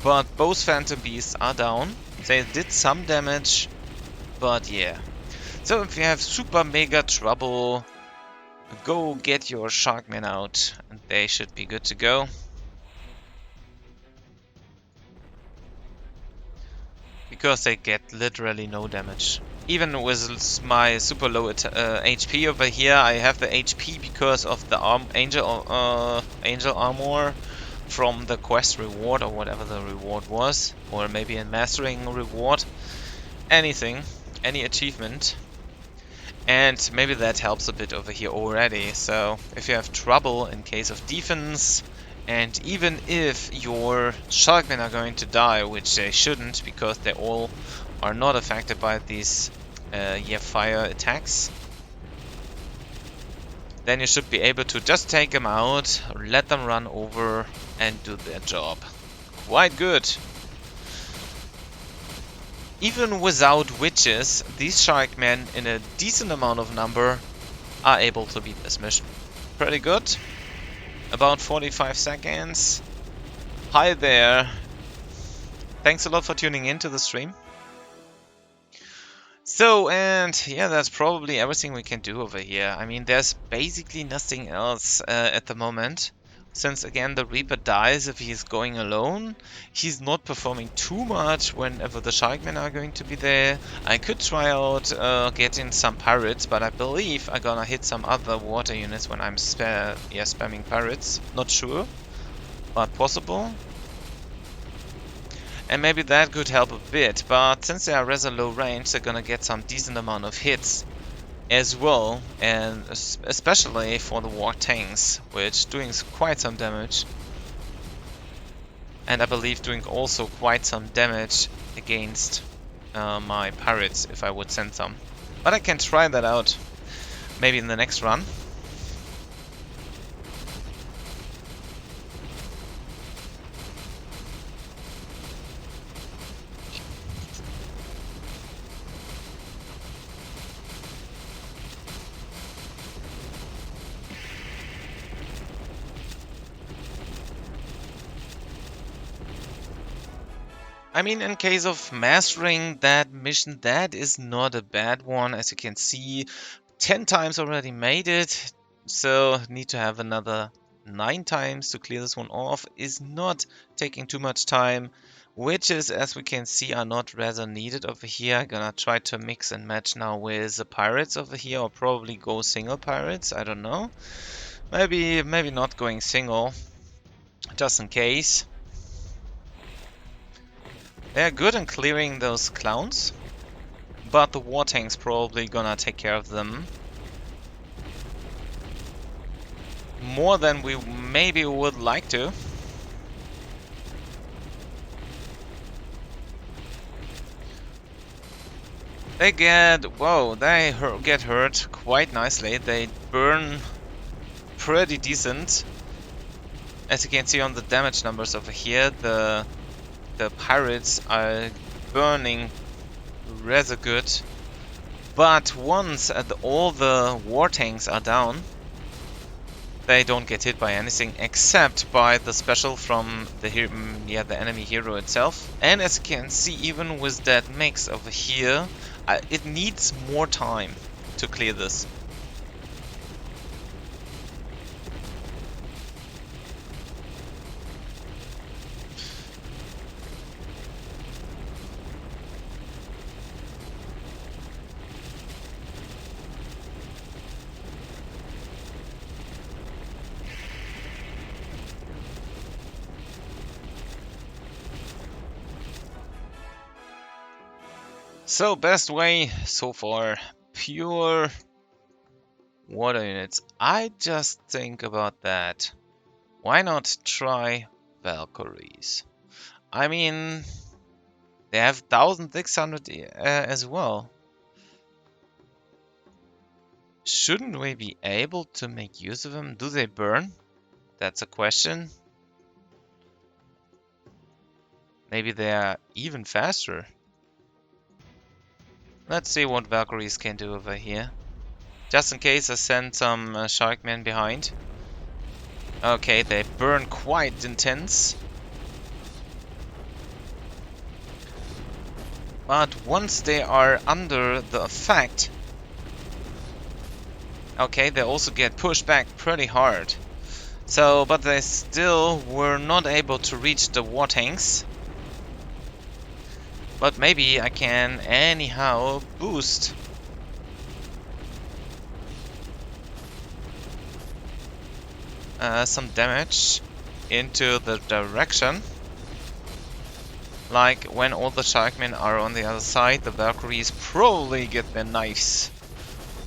But both Phantom Beasts are down. They did some damage, but yeah. So if you have super mega trouble, go get your Sharkmen out, and they should be good to go. Because they get literally no damage. Even with my super low HP over here, I have the HP because of the angel armor from the quest reward, or whatever the reward was, or maybe a mastering reward, anything, any achievement, and maybe that helps a bit over here already. So if you have trouble in case of defense, and even if your Sharkmen are going to die, which they shouldn't because they all are not affected by these fire attacks, then you should be able to just take them out, let them run over and do their job. Quite good. Even without witches, these Sharkmen in a decent amount of number are able to beat this mission. Pretty good. About 45 seconds. Hi there. Thanks a lot for tuning in to the stream. So, and yeah, that's probably everything we can do over here. I mean, there's basically nothing else at the moment. Since, again, the Reaper dies if he's going alone. He's not performing too much whenever the Sharkmen are going to be there. I could try out getting some pirates, but I believe I'm gonna hit some other water units when I'm spamming pirates. Not sure, but possible. And maybe that could help a bit, but since they are rather low range, they're gonna get some decent amount of hits as well, and especially for the war tanks, which doing quite some damage. And I believe doing also quite some damage against my pirates if I would send some. But I can try that out maybe in the next run. I mean, in case of mastering that mission, that is not a bad one. As you can see, 10 times already made it. So need to have another 9 times to clear this one off. Is not taking too much time. Witches, as we can see, are not rather needed over here. I'm gonna try to mix and match now with the pirates over here, or probably go single pirates. I don't know. Maybe not going single, just in case. They're good in clearing those clowns, but the war tank's probably gonna take care of them. More than we maybe would like to. They get, whoa, they get hurt quite nicely. They burn pretty decent. As you can see on the damage numbers over here, the pirates are burning rather good, but once all the war tanks are down, they don't get hit by anything except by the special from the the enemy hero itself. And as you can see, even with that mix over here, it needs more time to clear this. So best way so far, pure water units. I just think about that. Why not try Valkyries? I mean, they have 1600 as well. Shouldn't we be able to make use of them? Do they burn? That's a question. Maybe they are even faster. Let's see what Valkyries can do over here. Just in case I send some Sharkmen behind. Okay, they burn quite intense. But once they are under the effect, okay, they also get pushed back pretty hard. So, but they still were not able to reach the war tanks. But maybe I can anyhow boost some damage into the direction. Like when all the Sharkmen are on the other side, the Valkyries probably get their knives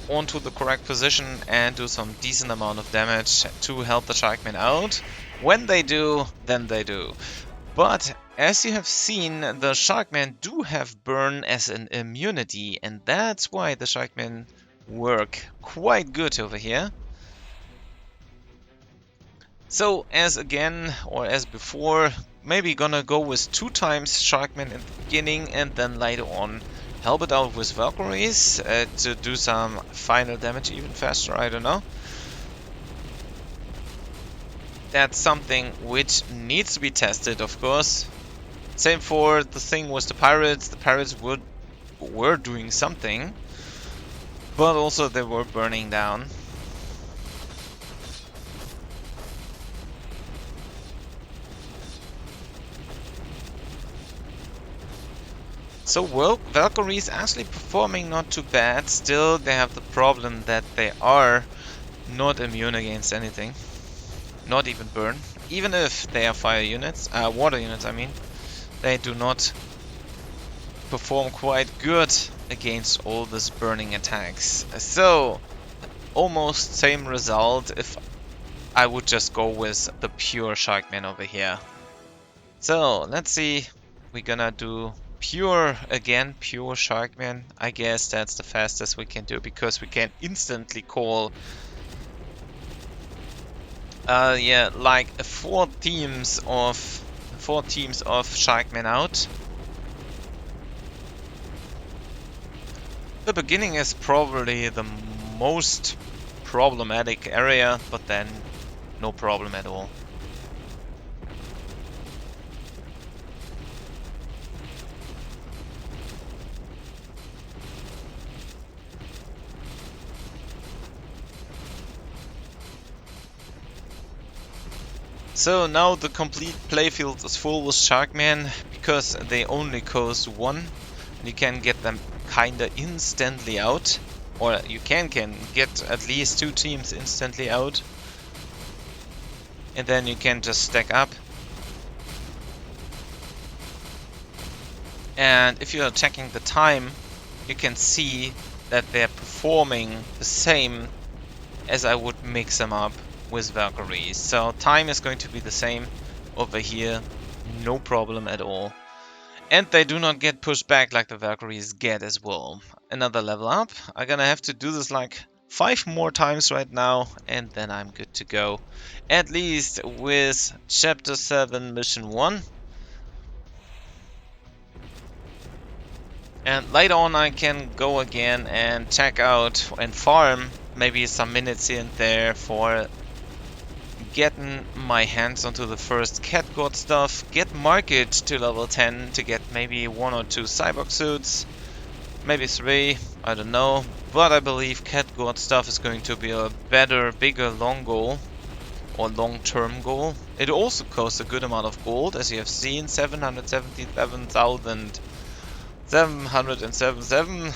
onto the correct position and do some decent amount of damage to help the Sharkmen out. When they do, then they do. But as you have seen, the Sharkmen do have burn as an immunity, and that's why the Sharkmen work quite good over here. So as again, or as before, maybe gonna go with 2 times Sharkmen in the beginning and then later on help it out with Valkyries to do some final damage even faster, I don't know. That's something which needs to be tested, of course. Same for the thing with the pirates. The pirates were doing something, but also they were burning down. So well, Valkyrie is actually performing not too bad. Still, they have the problem that they are not immune against anything. Not even burn. Even if they are fire units, water units I mean, they do not perform quite good against all these burning attacks. So, almost same result if I would just go with the pure Sharkman over here. So, let's see. We're gonna do pure again, pure Sharkman. I guess that's the fastest we can do because we can instantly call yeah, like 4 teams of Sharkmen out. The beginning is probably the most problematic area, but then no problem at all. So now the complete playfield is full with Sharkmen, because they only cost 1, and you can get them kinda instantly out, or you can get at least 2 teams instantly out, and then you can just stack up. And if you're checking the time, you can see that they're performing the same as I would mix them up with Valkyries. So time is going to be the same over here, no problem at all. And they do not get pushed back like the Valkyries get as well. Another level up. I'm gonna have to do this like 5 more times right now, and then I'm good to go. At least with Chapter 7 Mission 1. And later on I can go again and check out and farm maybe some minutes here and there for getting my hands onto the first cat god stuff, get market to level 10 to get maybe 1 or 2 cyborg suits, maybe 3, I don't know, but I believe cat god stuff is going to be a better, bigger, long goal, or long-term goal. It also costs a good amount of gold, as you have seen, 777,777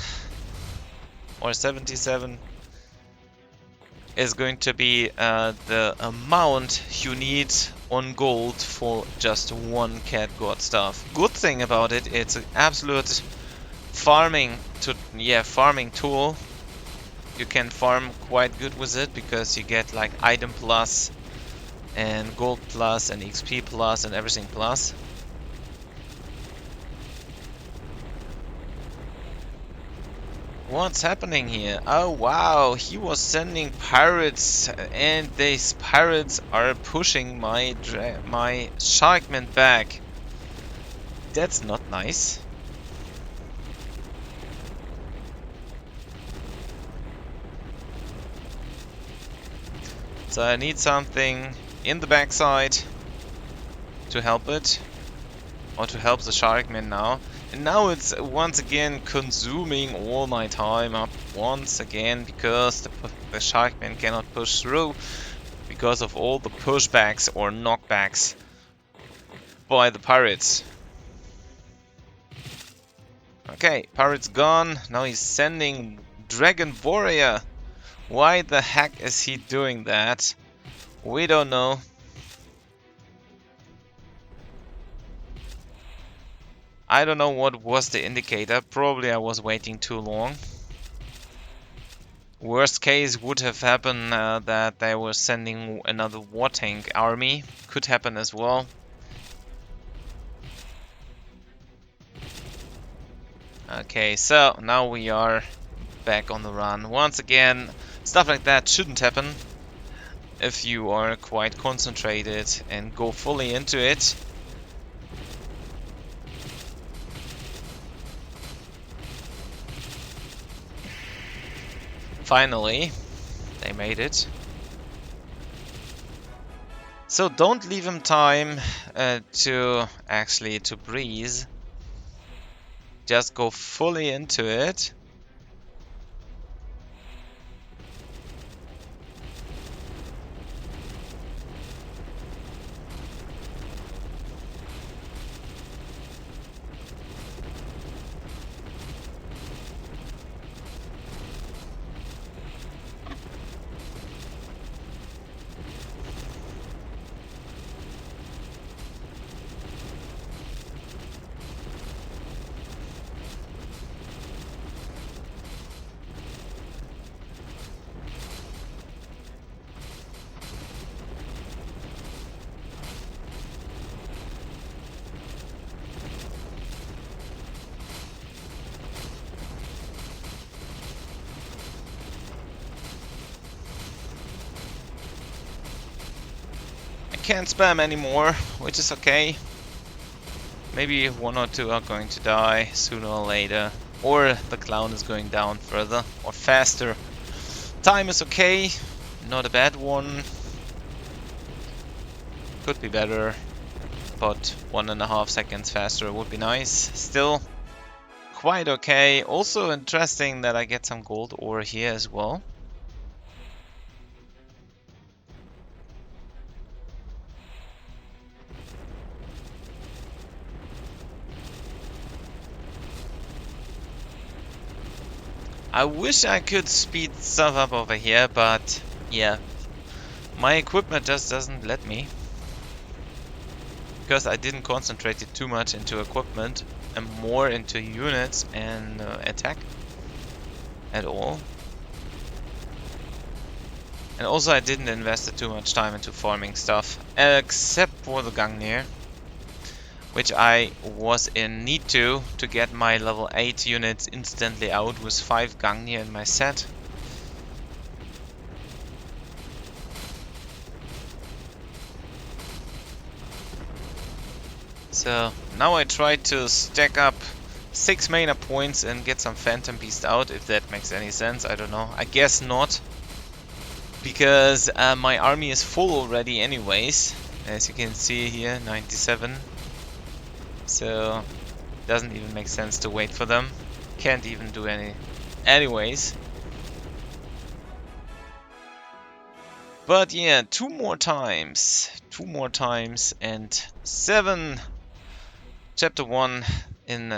or 77 is going to be the amount you need on gold for just one cat god stuff. Good thing about it, it's an absolute farming tool. You can farm quite good with it because you get like item plus and gold plus and XP plus and everything plus. What's happening here? Oh wow, he was sending pirates, and these pirates are pushing my Sharkman back. That's not nice. So I need something in the backside to help it, or to help the Sharkman now. And now it's once again consuming all my time up once again because the Sharkman cannot push through because of all the pushbacks or knockbacks by the pirates. Okay, pirate's gone. Now he's sending Dragon Warrior. Why the heck is he doing that? We don't know. I don't know what was the indicator. Probably I was waiting too long. Worst case would have happened that they were sending another war tank army. Could happen as well. Okay, so now we are back on the run. Once again, stuff like that shouldn't happen if you are quite concentrated and go fully into it. Finally, they made it. So don't leave him time to breathe. Just go fully into it. Can't spam anymore, which is okay. Maybe 1 or 2 are going to die sooner or later, or the clown is going down further or faster. Time is okay, not a bad one. Could be better, but 1.5 seconds faster would be nice. Still quite okay. Also interesting that I get some gold ore here as well. I wish I could speed stuff up over here, but yeah, my equipment just doesn't let me. Because I didn't concentrate it too much into equipment and more into units and attack at all. And also I didn't invest too much time into farming stuff, except for the Gungnir, which I was in need to get my level 8 units instantly out with 5 Gungnir in my set. So now I try to stack up 6 mana points and get some Phantom Beast out, if that makes any sense. I don't know. I guess not. because my army is full already anyways. As you can see here, 97. So doesn't even make sense to wait for them. Can't even do any anyways. But yeah, two more times, and 7. Chapter 1 in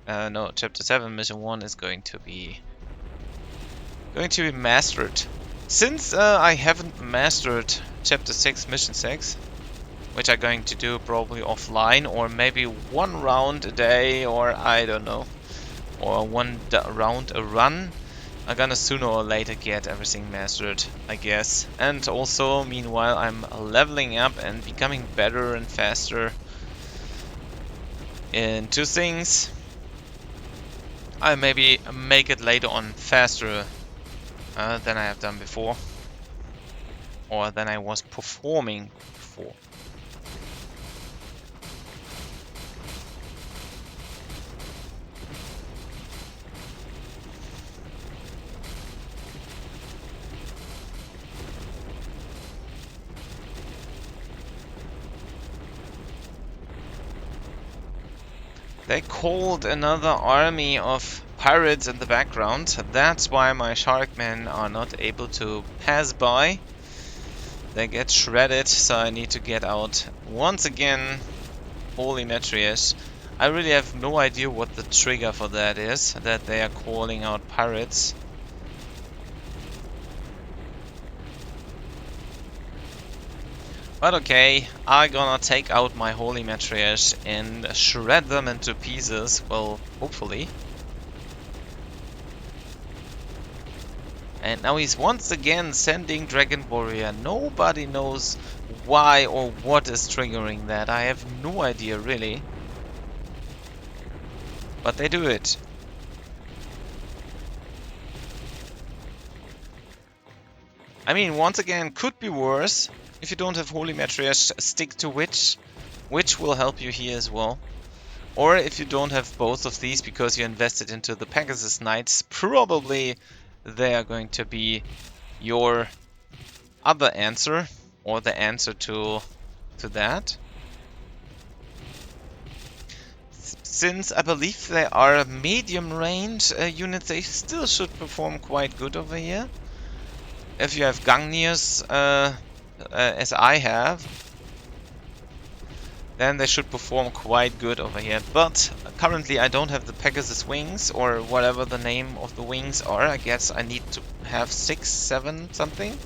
no, Chapter 7 Mission 1 is going to be mastered. Since I haven't mastered Chapter 6 Mission 6, which I'm going to do probably offline, or maybe one round a day, or I don't know, or one round a run, I'm gonna sooner or later get everything mastered, I guess. And also, meanwhile, I'm leveling up and becoming better and faster in 2 things. I maybe make it later on faster than I have done before, or than I was performing before. They called another army of pirates in the background. That's why my sharkmen are not able to pass by. They get shredded, so I need to get out once again. Holy Metrius. I really have no idea what the trigger for that is, that they are calling out pirates. But okay, I'm gonna take out my Holy Metrius and shred them into pieces, well, hopefully. And now he's once again sending Dragon Warrior. Nobody knows why or what is triggering that. I have no idea, really. But they do it. I mean, once again, could be worse. If you don't have Holy Metrius, stick to Witch. Witch will help you here as well. Or if you don't have both of these because you invested into the Pegasus Knights, probably they are going to be your other answer, or the answer to that. Since I believe they are medium range units, they still should perform quite good over here. If you have Gangniers, as I have, then they should perform quite good over here. But currently I don't have the Pegasus wings, or whatever the name of the wings are. I guess I need to have 6, 7 something.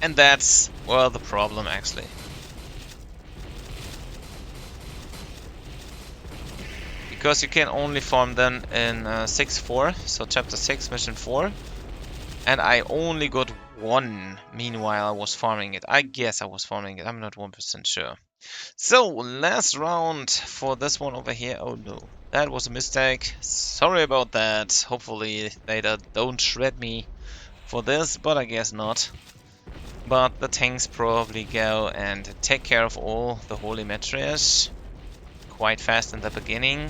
And that's, well, the problem actually. Because you can only farm them in 6-4, so chapter 6, mission 4. And I only got 1, meanwhile I was farming it. I guess I was farming it, I'm not 1% sure. So, last round for this one over here. Oh no, that was a mistake. Sorry about that. Hopefully they don't shred me for this, but I guess not. But the tanks probably go and take care of all the Holy Metrius quite fast in the beginning,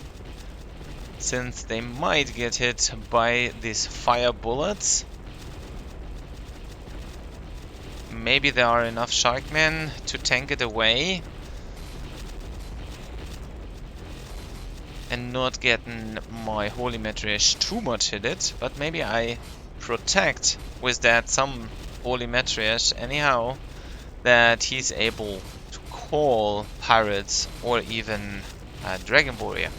since they might get hit by these fire bullets. Maybe there are enough Sharkmen to tank it away and not getting my Holy Metrius too much hit it, but maybe I protect with that some Holy Metrius anyhow, that he's able to call pirates or even Dragon Warrior.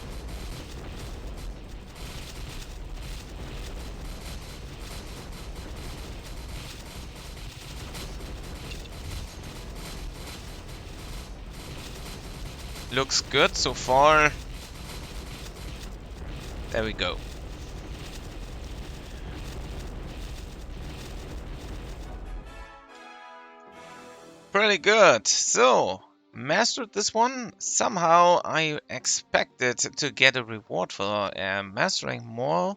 Looks good so far. There we go. Pretty good. So, mastered this one. Somehow I expected to get a reward for mastering more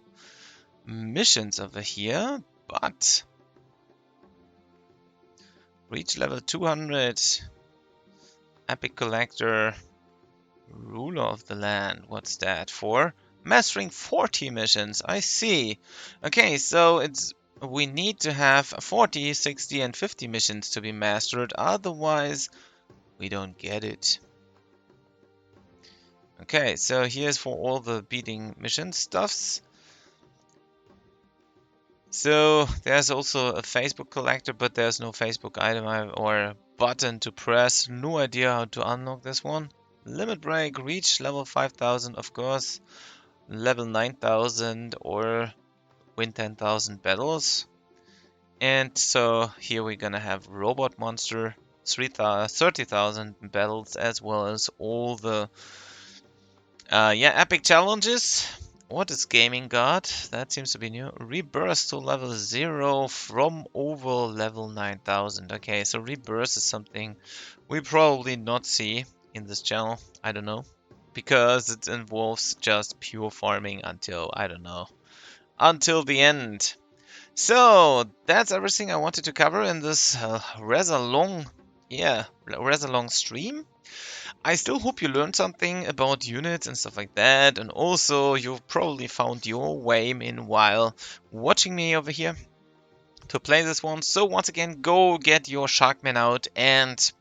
missions over here, but reach level 200. Epic Collector, Ruler of the Land. What's that for? Mastering 40 missions. I see. Okay, so we need to have 40, 60, and 50 missions to be mastered. Otherwise, we don't get it. Okay, so here's for all the beating mission stuffs. So there's also a Facebook collector, but there's no Facebook item or button to press. No idea how to unlock this one. Limit break, reach level 5000, of course. Level 9000 or win 10,000 battles. And so here we're gonna have robot monster, 30,000 battles, as well as all the epic challenges. What is Gaming God? That seems to be new. Rebirth to level 0 from over level 9000. Okay, so rebirth is something we probably not see in this channel. I don't know. Because it involves just pure farming until, I don't know, until the end. So that's everything I wanted to cover in this rather long stream. I still hope you learned something about units and stuff like that, and also you probably found your way meanwhile watching me over here to play this one. So once again, go get your Sharkman out and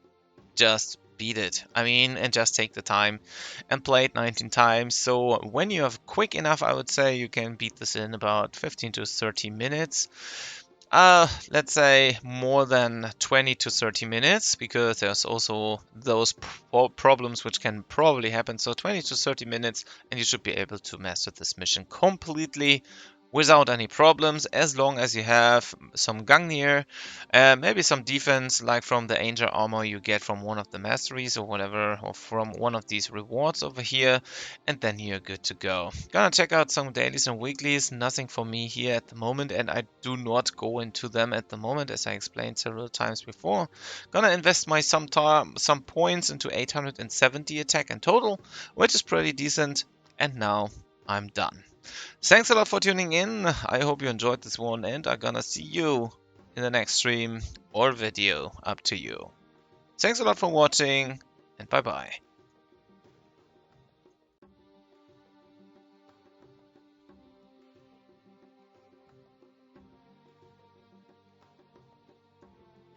just beat it. I mean, and just take the time and play it 19 times. So when you have quick enough, I would say you can beat this in about 15 to 30 minutes. Let's say more than 20 to 30 minutes, because there's also those problems which can probably happen. So 20 to 30 minutes, and you should be able to master this mission completely without any problems, as long as you have some Gungnir, maybe some defense, like from the Angel armor you get from one of the masteries or whatever, or from one of these rewards over here, and then you're good to go. Gonna check out some dailies and weeklies, nothing for me here at the moment, and I do not go into them at the moment, as I explained several times before. Gonna invest my some points into 870 attack in total, which is pretty decent, and now I'm done. Thanks a lot for tuning in. I hope you enjoyed this one, and I'm gonna see you in the next stream or video, up to you. Thanks a lot for watching, and bye bye.